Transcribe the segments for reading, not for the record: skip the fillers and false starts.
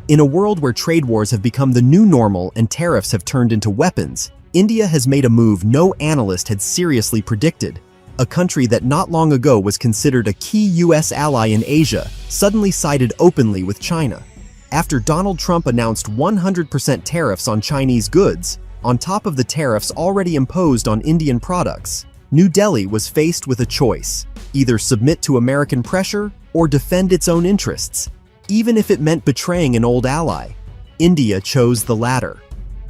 In a world where trade wars have become the new normal and tariffs have turned into weapons, India has made a move no analyst had seriously predicted. A country that not long ago was considered a key US ally in Asia suddenly sided openly with China. After Donald Trump announced 100% tariffs on Chinese goods, on top of the tariffs already imposed on Indian products, New Delhi was faced with a choice: either submit to American pressure or defend its own interests, even if it meant betraying an old ally. India chose the latter.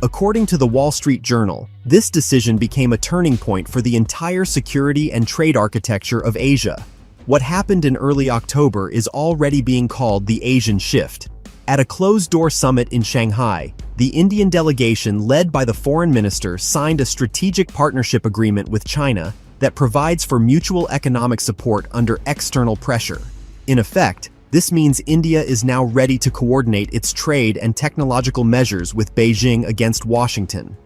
According to the Wall Street Journal, this decision became a turning point for the entire security and trade architecture of Asia. What happened in early October is already being called the Asian Shift. At a closed-door summit in Shanghai, the Indian delegation led by the foreign minister signed a strategic partnership agreement with China that provides for mutual economic support under external pressure. In effect, this means India is now ready to coordinate its trade and technological measures with Beijing against Washington.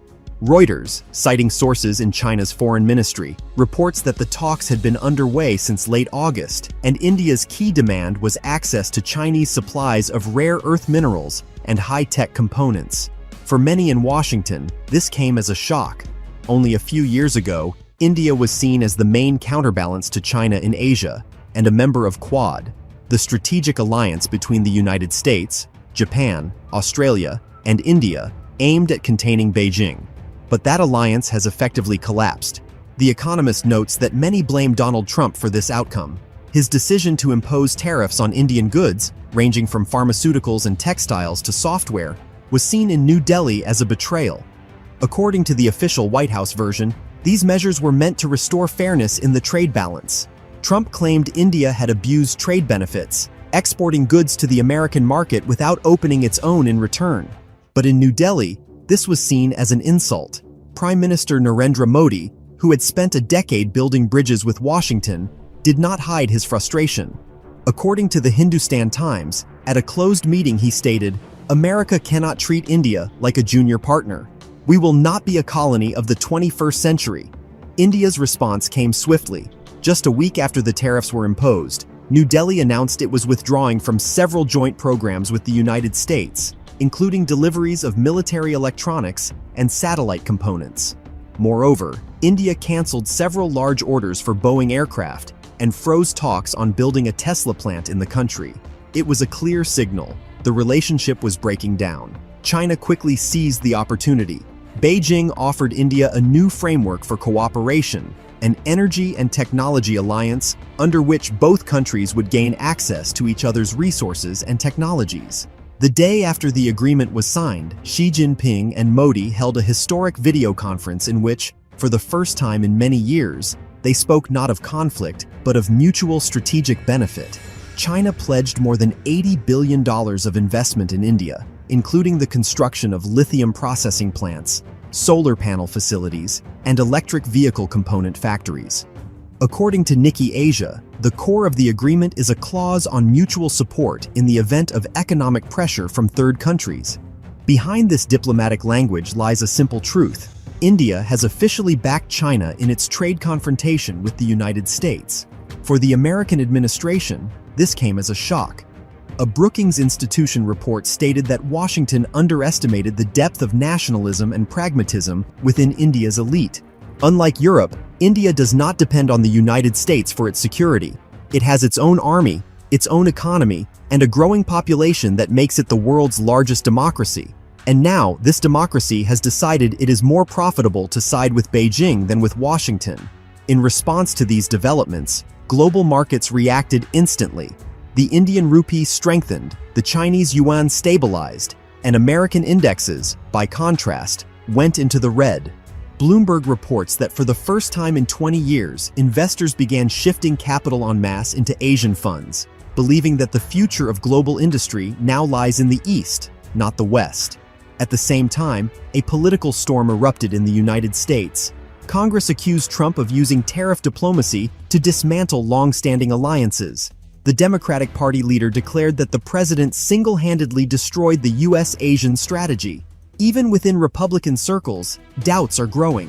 Reuters, citing sources in China's foreign ministry, reports that the talks had been underway since late August, and India's key demand was access to Chinese supplies of rare earth minerals and high-tech components. For many in Washington, this came as a shock. Only a few years ago, India was seen as the main counterbalance to China in Asia, and a member of Quad, the strategic alliance between the United States, Japan, Australia, and India, aimed at containing Beijing. But that alliance has effectively collapsed. The Economist notes that many blame Donald Trump for this outcome. His decision to impose tariffs on Indian goods, ranging from pharmaceuticals and textiles to software, was seen in New Delhi as a betrayal. According to the official White House version, these measures were meant to restore fairness in the trade balance. Trump claimed India had abused trade benefits, exporting goods to the American market without opening its own in return. But in New Delhi, this was seen as an insult. Prime Minister Narendra Modi, who had spent a decade building bridges with Washington, did not hide his frustration. According to the Hindustan Times, at a closed meeting he stated, "America cannot treat India like a junior partner. We will not be a colony of the 21st century." India's response came swiftly. Just a week after the tariffs were imposed, New Delhi announced it was withdrawing from several joint programs with the United States, including deliveries of military electronics and satellite components. Moreover, India canceled several large orders for Boeing aircraft and froze talks on building a Tesla plant in the country. It was a clear signal. The relationship was breaking down. China quickly seized the opportunity. Beijing offered India a new framework for cooperation, an energy and technology alliance under which both countries would gain access to each other's resources and technologies. The day after the agreement was signed, Xi Jinping and Modi held a historic video conference in which, for the first time in many years, they spoke not of conflict, but of mutual strategic benefit. China pledged more than $80 billion of investment in India, including the construction of lithium processing plants, solar panel facilities, and electric vehicle component factories. According to Nikkei Asia, the core of the agreement is a clause on mutual support in the event of economic pressure from third countries. Behind this diplomatic language lies a simple truth. India has officially backed China in its trade confrontation with the United States. For the American administration, this came as a shock. A Brookings Institution report stated that Washington underestimated the depth of nationalism and pragmatism within India's elite. Unlike Europe, India does not depend on the United States for its security. It has its own army, its own economy, and a growing population that makes it the world's largest democracy. And now, this democracy has decided it is more profitable to side with Beijing than with Washington. In response to these developments, global markets reacted instantly. The Indian rupee strengthened, the Chinese yuan stabilized, and American indexes, by contrast, went into the red. Bloomberg reports that for the first time in 20 years, investors began shifting capital en masse into Asian funds, believing that the future of global industry now lies in the East, not the West. At the same time, a political storm erupted in the United States. Congress accused Trump of using tariff diplomacy to dismantle long-standing alliances. The Democratic Party leader declared that the president single-handedly destroyed the U.S.-Asian strategy. Even within Republican circles, doubts are growing.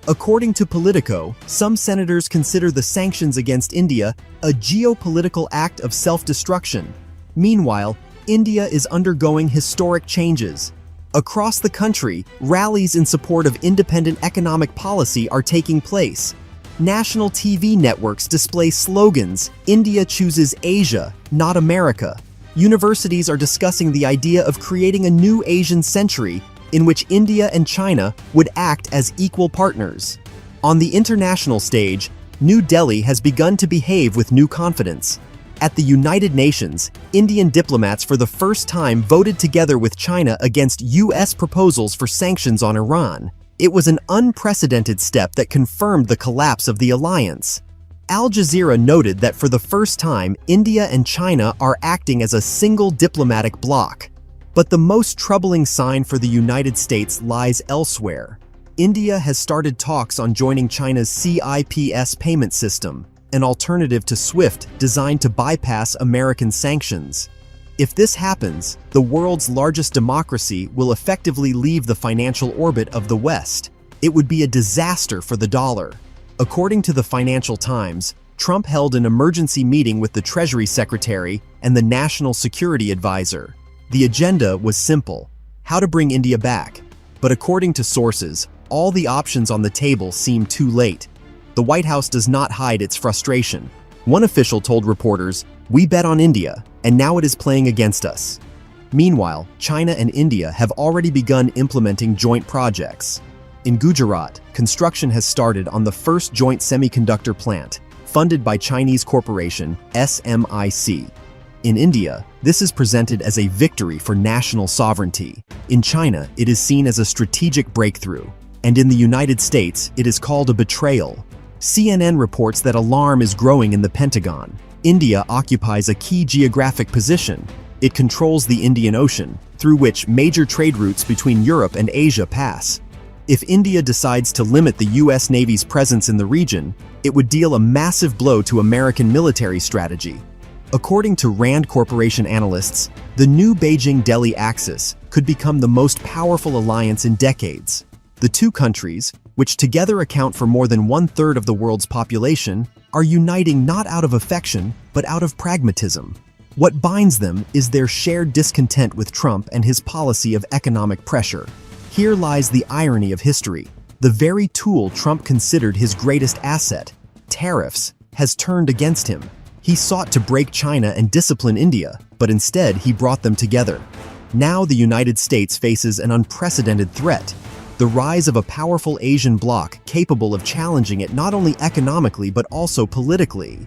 According to Politico, some senators consider the sanctions against India a geopolitical act of self-destruction. Meanwhile, India is undergoing historic changes. Across the country, rallies in support of independent economic policy are taking place. National TV networks display slogans, "India chooses Asia, not America." Universities are discussing the idea of creating a new Asian century in which India and China would act as equal partners. On the international stage, New Delhi has begun to behave with new confidence. At the United Nations, Indian diplomats for the first time voted together with China against U.S. proposals for sanctions on Iran. It was an unprecedented step that confirmed the collapse of the alliance. Al Jazeera noted that for the first time, India and China are acting as a single diplomatic bloc. But the most troubling sign for the United States lies elsewhere. India has started talks on joining China's CIPS payment system, an alternative to SWIFT designed to bypass American sanctions. If this happens, the world's largest democracy will effectively leave the financial orbit of the West. It would be a disaster for the dollar. According to the Financial Times, Trump held an emergency meeting with the Treasury Secretary and the National Security Advisor. The agenda was simple: how to bring India back. But according to sources, all the options on the table seem too late. The White House does not hide its frustration. One official told reporters, "We bet on India, and now it is playing against us." Meanwhile, China and India have already begun implementing joint projects. In Gujarat, construction has started on the first joint semiconductor plant, funded by Chinese corporation SMIC. In India, this is presented as a victory for national sovereignty. In China, it is seen as a strategic breakthrough. And in the United States, it is called a betrayal. CNN reports that alarm is growing in the Pentagon. India occupies a key geographic position. It controls the Indian Ocean, through which major trade routes between Europe and Asia pass. If India decides to limit the U.S. Navy's presence in the region, it would deal a massive blow to American military strategy. According to Rand Corporation analysts, the new Beijing-Delhi axis could become the most powerful alliance in decades. The two countries, which together account for more than 1/3 of the world's population, are uniting not out of affection, but out of pragmatism. What binds them is their shared discontent with Trump and his policy of economic pressure. Here lies the irony of history. The very tool Trump considered his greatest asset, tariffs, has turned against him. He sought to break China and discipline India, but instead he brought them together. Now the United States faces an unprecedented threat: the rise of a powerful Asian bloc capable of challenging it not only economically but also politically.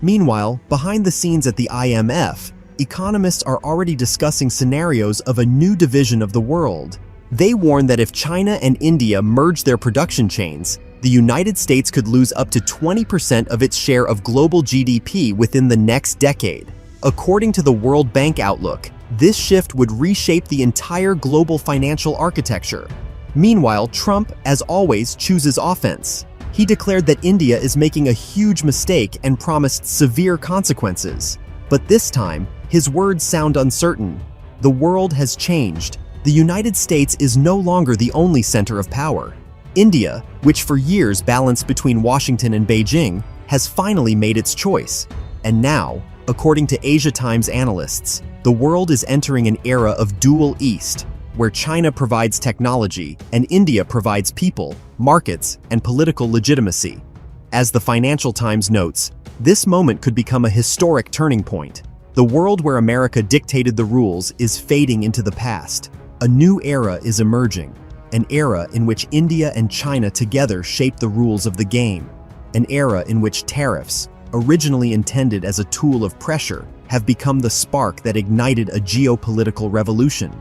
Meanwhile, behind the scenes at the IMF, economists are already discussing scenarios of a new division of the world. They warn that if China and India merge their production chains, the United States could lose up to 20% of its share of global GDP within the next decade. According to the World Bank outlook, this shift would reshape the entire global financial architecture. Meanwhile, Trump, as always, chooses offense. He declared that India is making a huge mistake and promised severe consequences. But this time, his words sound uncertain. The world has changed. The United States is no longer the only center of power. India, which for years balanced between Washington and Beijing, has finally made its choice. And now, according to Asia Times analysts, the world is entering an era of dual East, where China provides technology and India provides people, markets, and political legitimacy. As the Financial Times notes, this moment could become a historic turning point. The world where America dictated the rules is fading into the past. A new era is emerging, an era in which India and China together shape the rules of the game, an era in which tariffs, originally intended as a tool of pressure, have become the spark that ignited a geopolitical revolution.